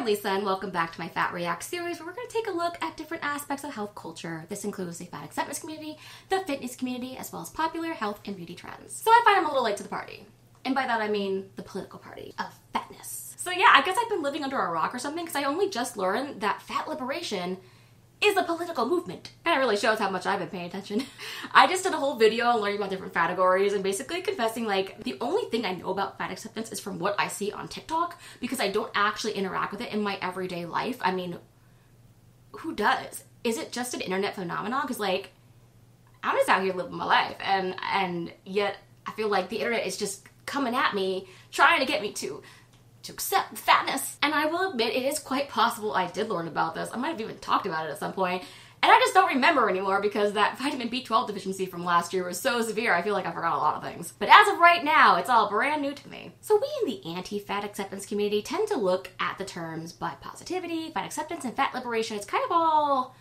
Lisa, and welcome back to my Fat React series, where we're going to take a look at different aspects of health culture. This includes the fat acceptance community, the fitness community, as well as popular health and beauty trends. So I find I'm a little late to the party. And by that I mean the political party of fatness. So yeah, I guess I've been living under a rock or something, because I only just learned that fat liberation is a political movement. And it really shows how much I've been paying attention. I just did a whole video on learning about different categories and basically confessing, like, the only thing I know about fat acceptance is from what I see on TikTok, because I don't actually interact with it in my everyday life. I mean, who does? Is it just an internet phenomenon? Because, like, I'm just out here living my life, and yet I feel like the internet is just coming at me, trying to get me to accept fatness. And I will admit, it is quite possible I did learn about this. I might have even talked about it at some point, and I just don't remember anymore because that vitamin B12 deficiency from last year was so severe, I feel like I forgot a lot of things. But as of right now, it's all brand new to me. So we in the anti-fat acceptance community tend to look at the terms body positivity, fat acceptance, and fat liberation. It's kind of all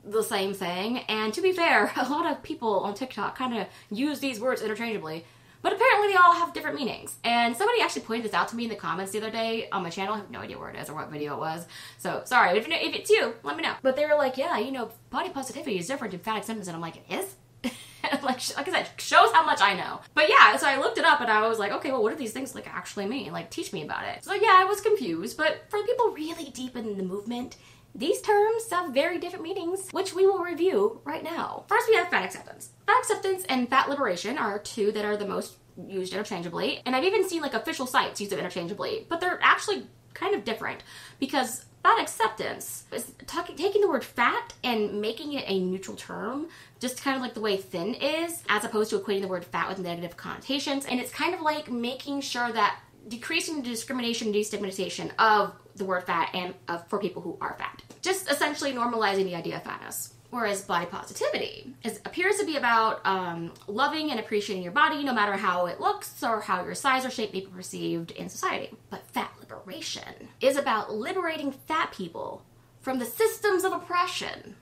the same thing, and to be fair, a lot of people on TikTok kind of use these words interchangeably. But apparently they all have different meanings. And somebody actually pointed this out to me in the comments the other day on my channel. I have no idea where it is or what video it was. So, sorry, if it's you, let me know. But they were like, yeah, you know, body positivity is different than fat acceptance. And I'm like, it is? like I said, shows how much I know. But yeah, so I looked it up and I was like, okay, well, what do these things like actually mean? Like, teach me about it. So yeah, I was confused. But for people really deep in the movement, these terms have very different meanings, which we will review right now. First, we have fat acceptance. Fat acceptance and fat liberation are two that are the most used interchangeably, and I've even seen like official sites use them interchangeably, but they're actually kind of different, because fat acceptance is taking the word fat and making it a neutral term, just kind of like the way thin is, as opposed to equating the word fat with negative connotations. And it's kind of like making sure that decreasing the discrimination and destigmatization of the word fat and for people who are fat. Just essentially normalizing the idea of fatness. Whereas body positivity appears to be about loving and appreciating your body, no matter how it looks or how your size or shape may be perceived in society. But fat liberation is about liberating fat people from the systems of oppression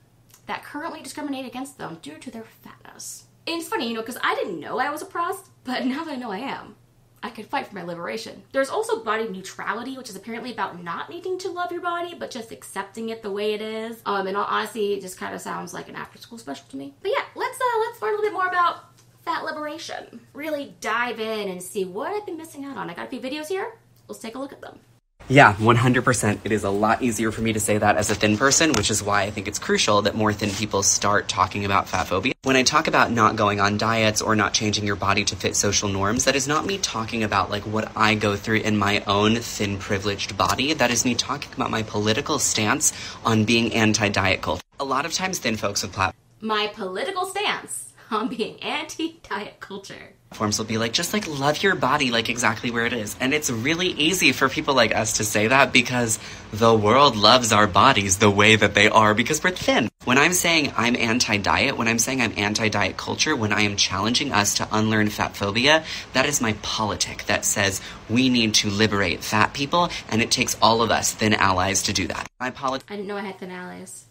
that currently discriminate against them due to their fatness. And it's funny, you know, because I didn't know I was oppressed, but now that I know I am, I could fight for my liberation. There's also body neutrality, which is apparently about not needing to love your body, but just accepting it the way it is. And honestly, it just kind of sounds like an after-school special to me. But yeah, let's learn a little bit more about fat liberation. Really dive in and see what I've been missing out on. I got a few videos here. Let's take a look at them. Yeah, 100%. It is a lot easier for me to say that as a thin person, which is why I think it's crucial that more thin people start talking about fat phobia. When I talk about not going on diets or not changing your body to fit social norms, that is not me talking about like what I go through in my own thin privileged body. That is me talking about my political stance on being anti-diet culture. A lot of times thin folks with my political stance on being anti-diet culture. Platforms will be like, just like love your body like exactly where it is. And it's really easy for people like us to say that because the world loves our bodies the way that they are because we're thin. When I'm saying I'm anti-diet, when I'm saying I'm anti-diet culture, when I am challenging us to unlearn fat phobia, that is my politic that says we need to liberate fat people, and it takes all of us thin allies to do that. I didn't know I had thin allies.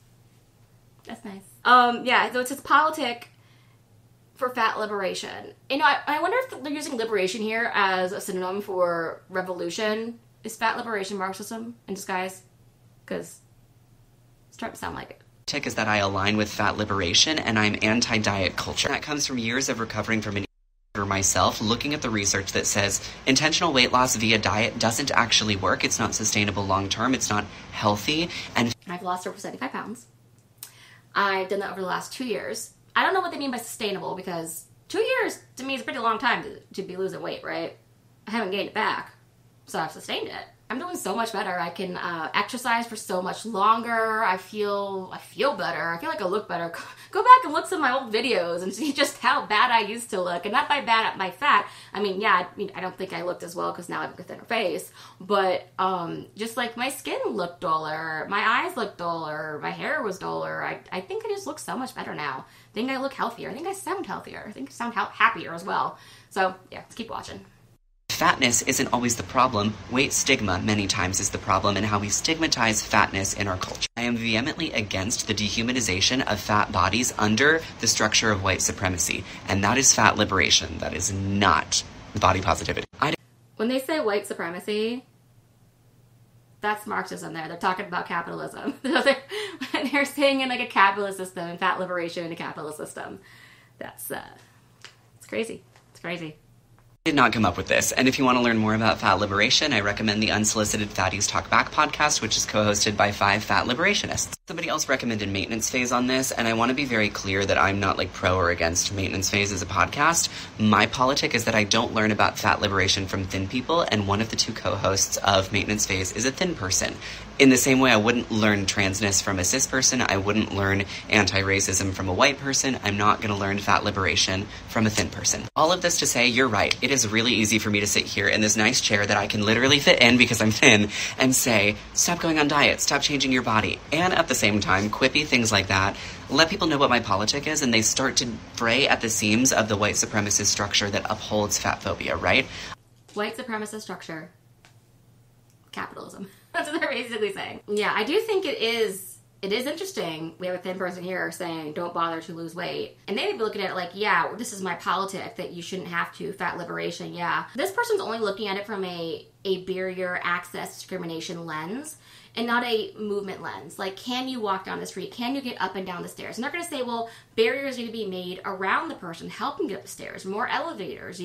That's nice. Yeah, so it's his politic for fat liberation. You know, I wonder if they're using liberation here as a synonym for revolution. Is fat liberation Marxism in disguise? Because it's starting to sound like it. Is that I align with fat liberation and I'm anti-diet culture. That comes from years of recovering from an for myself, looking at the research that says intentional weight loss via diet doesn't actually work. It's not sustainable long term. It's not healthy. And I've lost over 75 pounds. I've done that over the last 2 years. I don't know what they mean by sustainable, because 2 years to me is a pretty long time to be losing weight, right? I haven't gained it back, so I've sustained it. I'm doing so much better. I can exercise for so much longer. I feel better. I feel like I look better. Go back and look at some of my old videos and see just how bad I used to look. And not by bad, by fat. I mean, yeah, I don't think I looked as well because now I have a thinner face. But just like my skin looked duller, my eyes looked duller, my hair was duller. I think I just look so much better now. I think I look healthier. I think I sound healthier. I think I sound happier as well. So yeah, let's keep watching. Fatness isn't always the problem. Weight stigma many times is the problem in how we stigmatize fatness in our culture. I am vehemently against the dehumanization of fat bodies under the structure of white supremacy, and that is fat liberation. That is not body positivity. When they say white supremacy, That's Marxism there. They're talking about capitalism. They're saying in like a capitalist system and fat liberation in a capitalist system. That's it's crazy. It's crazy. Did not come up with this. And if you want to learn more about fat liberation, I recommend the Unsolicited Fatties Talk Back podcast, which is co-hosted by 5 fat liberationists. Somebody else recommended maintenance phase on this, and I want to be very clear that I'm not like pro or against maintenance phase as a podcast. My politic is that I don't learn about fat liberation from thin people, and one of the 2 co-hosts of maintenance phase is a thin person. In the same way I wouldn't learn transness from a cis person, I wouldn't learn anti-racism from a white person, I'm not going to learn fat liberation from a thin person. All of this to say, you're right. It is really easy for me to sit here in this nice chair that I can literally fit in because I'm thin and say, stop going on diets, stop changing your body. And at the same time, quippy things like that, let people know what my politic is and they start to fray at the seams of the white supremacist structure that upholds fat phobia, right? White supremacist structure. Capitalism. That's what they're basically saying. Yeah, I do think it is interesting. We have a thin person here saying, don't bother to lose weight. And they may be looking at it like, yeah, this is my politic, that you shouldn't have to, fat liberation, yeah. This person's only looking at it from a barrier access discrimination lens and not a movement lens. Like, can you walk down the street? Can you get up and down the stairs? And they're going to say, well, barriers need to be made around the person, help them get up the stairs, more elevators,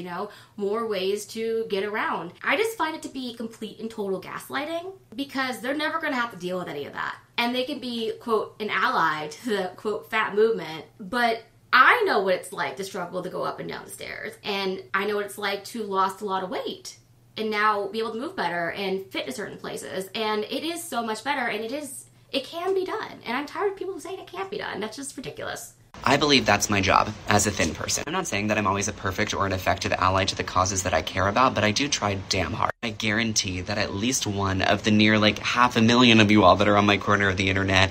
more ways to get around. I just find it to be complete and total gaslighting because they're never going to have to deal with any of that. And they can be, quote, an ally to the, quote, fat movement, but I know what it's like to struggle to go up and down the stairs. And I know what it's like to lost a lot of weight and now be able to move better and fit in certain places. And it is so much better, and it can be done. And I'm tired of people saying it can't be done. That's just ridiculous. I believe that's my job as a thin person. I'm not saying that I'm always a perfect or an effective ally to the causes that I care about, but I do try damn hard. I guarantee that at least one of the near 500,000 of you all that are on my corner of the internet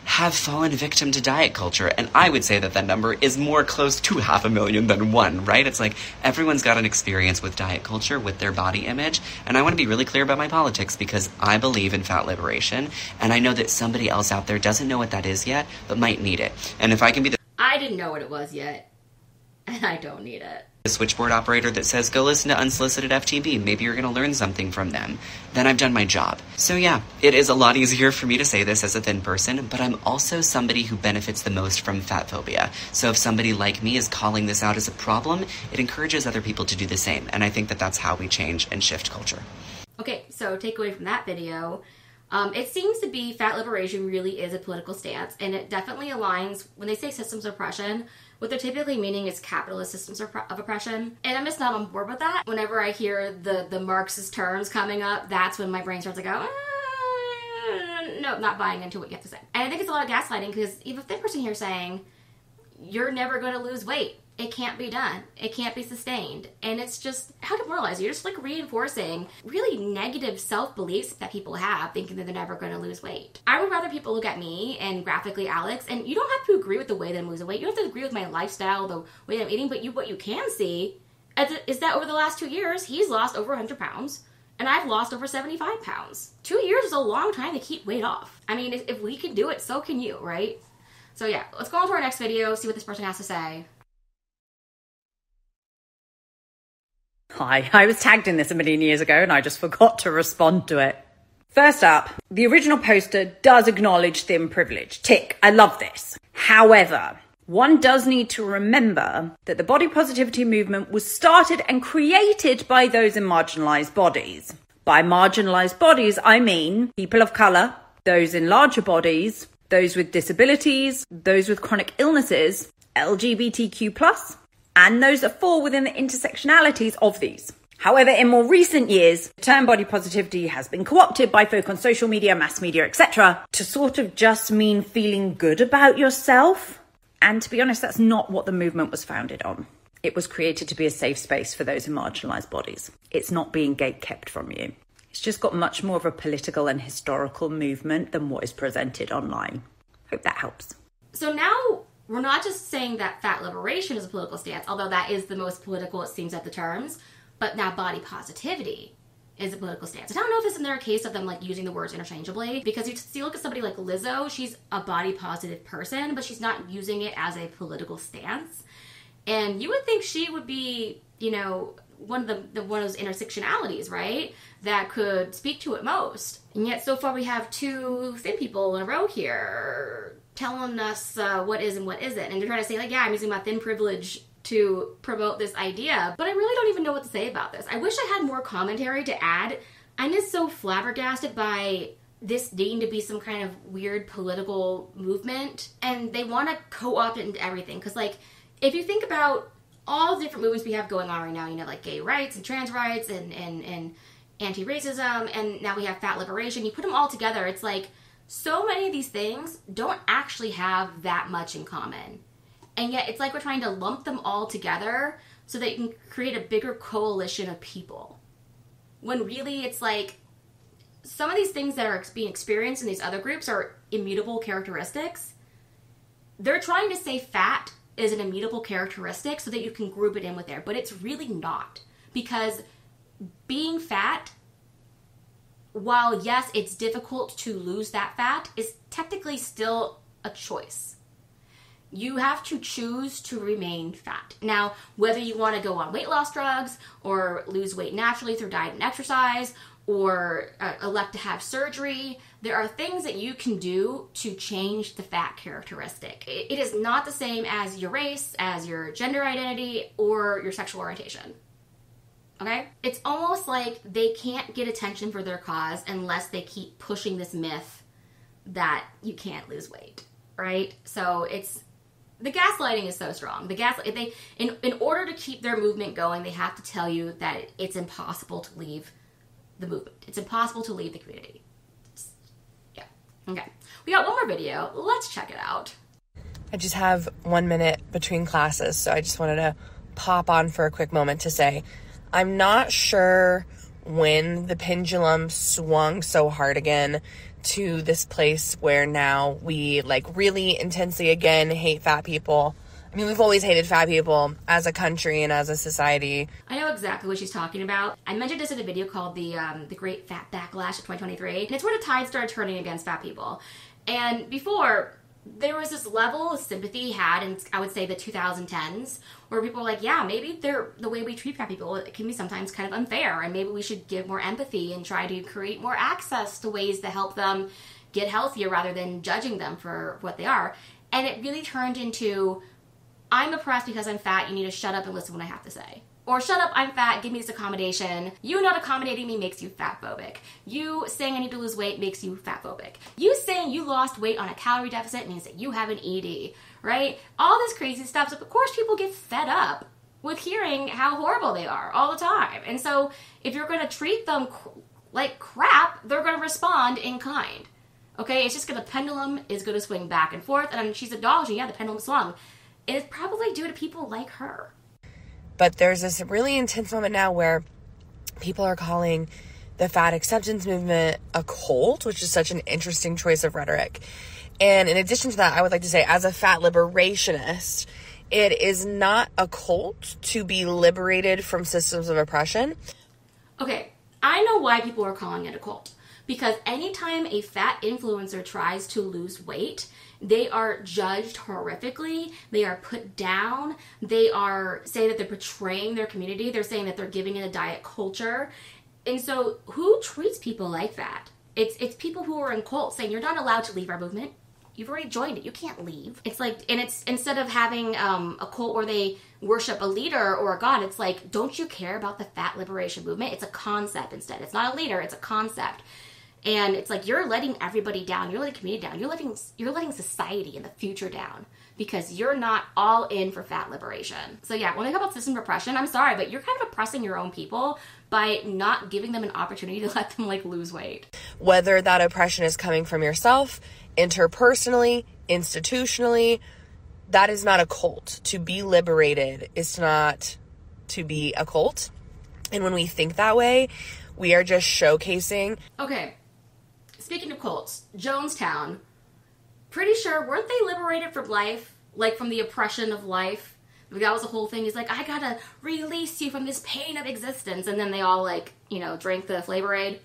have fallen victim to diet culture. And I would say that number is more close to 500,000 than 1, right? It's like everyone's got an experience with diet culture, with their body image. And I want to be really clear about my politics because I believe in fat liberation. And I know that somebody else out there doesn't know what that is yet, but might need it. And if I can be I didn't know what it was yet, and I don't need it. The switchboard operator that says, go listen to Unsolicited FTB, maybe you're going to learn something from them, then I've done my job. So yeah, it is a lot easier for me to say this as a thin person, but I'm also somebody who benefits the most from fat phobia. So if somebody like me is calling this out as a problem, it encourages other people to do the same, and I think that that's how we change and shift culture. Okay, so takeaway from that video. It seems to be fat liberation really is a political stance, and it definitely aligns, when they say systems of oppression, what they're typically meaning is capitalist systems of oppression. And I'm just not on board with that. Whenever I hear the Marxist terms coming up, that's when my brain starts to go, no, not buying into what you have to say. And I think it's a lot of gaslighting because you have a thin person here saying, you're never going to lose weight. It can't be done. It can't be sustained. And it's just, how demoralizing. You're just reinforcing really negative self-beliefs that people have, thinking that they're never going to lose weight. I would rather people look at me and graphically Alex, and you don't have to agree with the way that I'm losing weight. You don't have to agree with my lifestyle, the way that I'm eating, but what you can see is that over the last 2 years, he's lost over 100 pounds, and I've lost over 75 pounds. 2 years is a long time to keep weight off. I mean, if we can do it, so can you, right? So yeah, let's go on to our next video, see what this person has to say. Hi, I was tagged in this a million years ago and I just forgot to respond to it. First up, the original poster does acknowledge thin privilege. Tick, I love this. However, one does need to remember that the body positivity movement was started and created by those in marginalised bodies. By marginalised bodies, I mean people of colour, those in larger bodies, those with disabilities, those with chronic illnesses, LGBTQ+, and those that fall within the intersectionalities of these. However, in more recent years, the term body positivity has been co-opted by folk on social media, mass media, etc. to sort of just mean feeling good about yourself. And to be honest, that's not what the movement was founded on. It was created to be a safe space for those in marginalised bodies. It's not being gate-kept from you. It's just got much more of a political and historical movement than what is presented online. Hope that helps. So now, we're not just saying that fat liberation is a political stance, although that is the most political, it seems, at the terms, but now body positivity is a political stance. And I don't know if it's in their case of them using the words interchangeably, because you look at somebody like Lizzo, she's a body positive person, but she's not using it as a political stance. And you would think she would be, one of those intersectionalities, right? That could speak to it most. And yet so far we have two thin people in a row here telling us what is and what isn't. And they're trying to say, like, yeah, I'm using my thin privilege to promote this idea. But I really don't even know what to say about this. I wish I had more commentary to add. I'm just so flabbergasted by this deemed to be some kind of weird political movement. And they want to co-opt it into everything. Because, like, if you think about all the different movements we have going on right now, you know, like gay rights and trans rights and anti-racism, and now we have fat liberation, you put them all together, it's like so many of these things don't actually have that much in common. And yet it's like we're trying to lump them all together so that you can create a bigger coalition of people. When really it's like some of these things that are being experienced in these other groups are immutable characteristics. They're trying to say fat is an immutable characteristic so that you can group it in with there, but it's really not. Because being fat, while yes, it's difficult to lose that fat, is technically still a choice. You have to choose to remain fat. Now, whether you want to go on weight loss drugs or lose weight naturally through diet and exercise or elect to have surgery, there are things that you can do to change the fat characteristic. It is not the same as your race, as your gender identity, or your sexual orientation. Okay? It's almost like they can't get attention for their cause unless they keep pushing this myth that you can't lose weight, right? So the gaslighting is so strong. In order to keep their movement going, they have to tell you that it's impossible to leave the movement. It's impossible to leave the community. Yeah. Okay. We got one more video. Let's check it out. I just have 1 minute between classes, so I just wanted to pop on for a quick moment to say I'm not sure when the pendulum swung so hard again to this place where now we like really intensely again hate fat people. I mean, we've always hated fat people as a country and as a society. I know exactly what she's talking about. I mentioned this in a video called the Great Fat Backlash of 2023, and it's where the tide started turning against fat people. And before, there was this level of sympathy had in, I would say, the 2010s, where people were like, yeah, maybe the way we treat fat people, it can be sometimes kind of unfair, and maybe we should give more empathy and try to create more access to ways to help them get healthier rather than judging them for what they are. And it really turned into, I'm oppressed because I'm fat, you need to shut up and listen to what I have to say. Or shut up, I'm fat, give me this accommodation. You not accommodating me makes you fatphobic. You saying I need to lose weight makes you fatphobic. You saying you lost weight on a calorie deficit means that you have an ED, right? All this crazy stuff. So of course people get fed up with hearing how horrible they are all the time. And so if you're going to treat them like crap, they're going to respond in kind. Okay, it's just the pendulum is going to swing back and forth. And she's acknowledging, yeah, the pendulum swung. And it's probably due to people like her. But there's this really intense moment now where people are calling the fat acceptance movement a cult, which is such an interesting choice of rhetoric. And in addition to that, I would like to say, as a fat liberationist, it is not a cult to be liberated from systems of oppression. Okay, I know why people are calling it a cult. Because anytime a fat influencer tries to lose weight, they are judged horrifically. They are put down. They are saying that they're betraying their community. They're saying that they're giving it a diet culture. And so who treats people like that? It's people who are in cults saying, you're not allowed to leave our movement. You've already joined it. You can't leave. It's like, and it's instead of having a cult where they worship a leader or a god, it's like, don't you care about the fat liberation movement? It's a concept instead. It's not a leader. It's a concept. And it's like, you're letting everybody down. You're letting community down. You're letting society and the future down because you're not all in for fat liberation. So yeah, when I talk about system repression, I'm sorry, but you're kind of oppressing your own people by not giving them an opportunity to let them lose weight. Whether that oppression is coming from yourself, interpersonally, institutionally, that is not a cult. To be liberated is not to be a cult. And when we think that way, we are just showcasing. Okay. Speaking of cults, Jonestown, pretty sure, weren't they liberated from life? Like from the oppression of life? That was the whole thing. He's like, I gotta release you from this pain of existence. And then they all drank the Flavor Aid,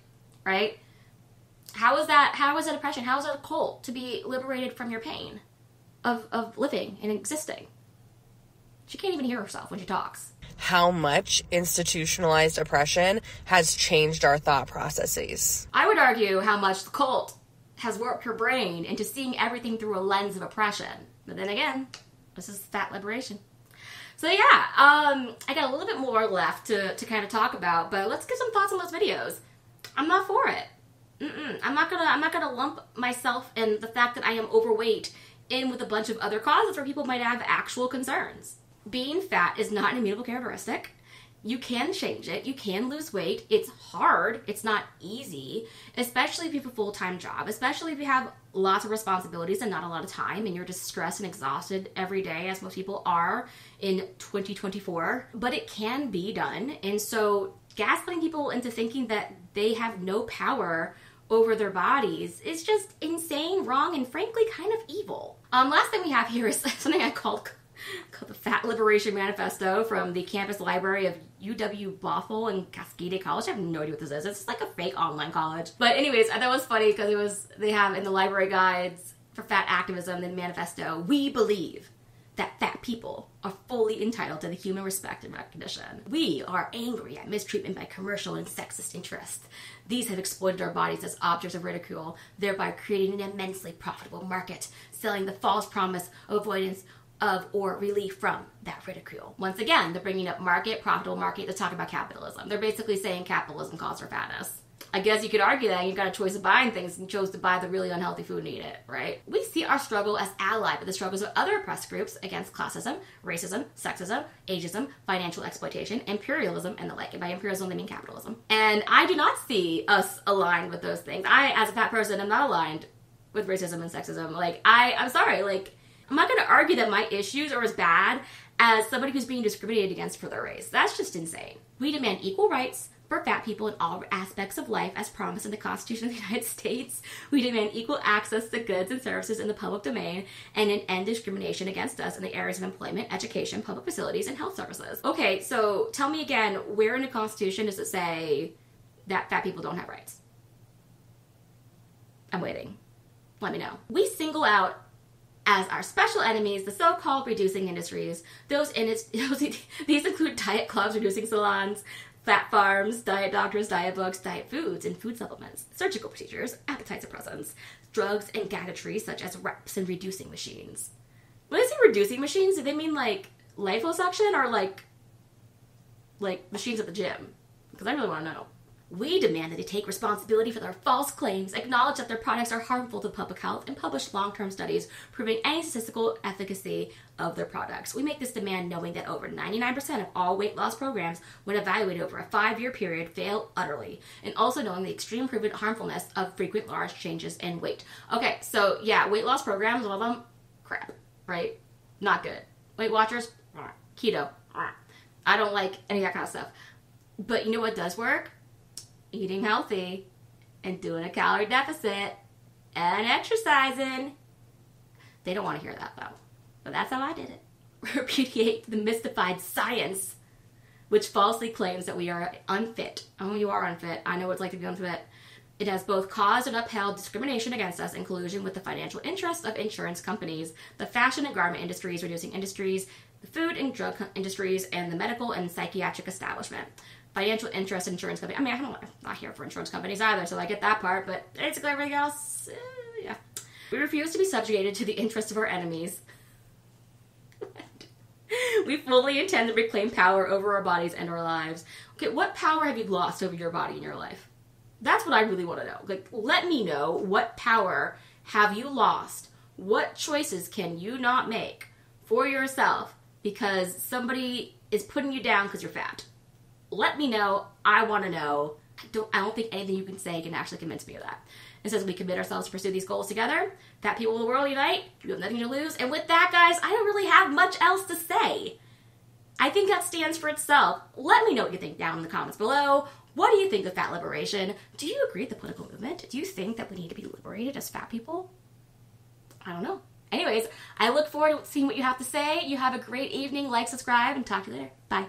right? How is that oppression? How is that a cult to be liberated from your pain of living and existing? She can't even hear herself when she talks. how much institutionalized oppression has changed our thought processes. I would argue how much the cult has warped her brain into seeing everything through a lens of oppression. But then again, this is fat liberation. So yeah, I got a little bit more left to kind of talk about, but let's get some thoughts on those videos. I'm not for it. I'm not gonna lump myself and the fact that I am overweight in with a bunch of other causes where people might have actual concerns. Being fat is not an immutable characteristic. You can change it. You can lose weight. It's hard. It's not easy, especially if you have a full-time job, especially if you have lots of responsibilities and not a lot of time and you're just stressed and exhausted every day, as most people are in 2024. But it can be done. And so gaslighting people into thinking that they have no power over their bodies is just insane, wrong, and frankly kind of evil. Last thing we have here is something I called the Fat Liberation Manifesto from the campus library of UW Bothell and Cascade College. I have no idea what this is. It's like a fake online college. But anyways, I thought it was funny because they have in the library guides for fat activism, the manifesto, we believe that fat people are fully entitled to the human respect and recognition. We are angry at mistreatment by commercial and sexist interests. These have exploited our bodies as objects of ridicule, thereby creating an immensely profitable market, selling the false promise of avoidance of or relief from that ridicule. Once again, they're bringing up market, profitable market, to talk about capitalism. They're basically saying capitalism caused our fatness. I guess you could argue that you've got a choice of buying things and chose to buy the really unhealthy food and eat it, right? We see our struggle as allied with the struggles of other oppressed groups against classism, racism, sexism, ageism, financial exploitation, imperialism, and the like. And by imperialism, they mean capitalism. And I do not see us aligned with those things. I, as a fat person, am not aligned with racism and sexism. Like, I'm sorry, like, I'm not going to argue that my issues are as bad as somebody who's being discriminated against for their race. That's just insane. We demand equal rights for fat people in all aspects of life as promised in the Constitution of the United States. We demand equal access to goods and services in the public domain and an end discrimination against us in the areas of employment, education, public facilities, and health services. Okay, so tell me again, where in the Constitution does it say that fat people don't have rights? I'm waiting. Let me know. We single out as our special enemies the so-called reducing industries. These include diet clubs, reducing salons, fat farms, diet doctors, diet books, diet foods, and food supplements, surgical procedures, appetite suppressants, drugs, and gadgetry such as reps and reducing machines. When they say reducing machines, do they mean like liposuction or like machines at the gym? Because I really want to know. We demand that they take responsibility for their false claims, acknowledge that their products are harmful to public health, and publish long-term studies proving any statistical efficacy of their products. We make this demand knowing that over 99% of all weight loss programs, when evaluated over a 5-year period, fail utterly, and also knowing the extreme proven harmfulness of frequent large changes in weight. Okay, so yeah, weight loss programs, all of them, crap, right? Not good. Weight Watchers, keto. I don't like any of that kind of stuff. But you know what does work? Eating healthy and doing a calorie deficit and exercising. They don't want to hear that though. But that's how I did it. Repudiate the mystified science, which falsely claims that we are unfit. Oh, you are unfit. I know what it's like to be unfit. It has both caused and upheld discrimination against us in collusion with the financial interests of insurance companies, the fashion and garment industries, reducing industries, the food and drug industries, and the medical and psychiatric establishment. Financial interest in insurance companies. I mean, I'm not here for insurance companies either, so I get that part, but basically everything else, yeah. We refuse to be subjugated to the interests of our enemies. We fully intend to reclaim power over our bodies and our lives. Okay, what power have you lost over your body in your life? That's what I really want to know. Like, let me know, what power have you lost? What choices can you not make for yourself because somebody is putting you down because you're fat? Let me know. I want to know. I don't think anything you can say can actually convince me of that. It says we commit ourselves to pursue these goals together. Fat people of the world unite. You have nothing to lose. And with that, guys, I don't really have much else to say. I think that stands for itself. Let me know what you think down in the comments below. What do you think of fat liberation? Do you agree with the political movement? Do you think that we need to be liberated as fat people? I don't know. Anyways, I look forward to seeing what you have to say. You have a great evening. Like, subscribe, and talk to you later. Bye.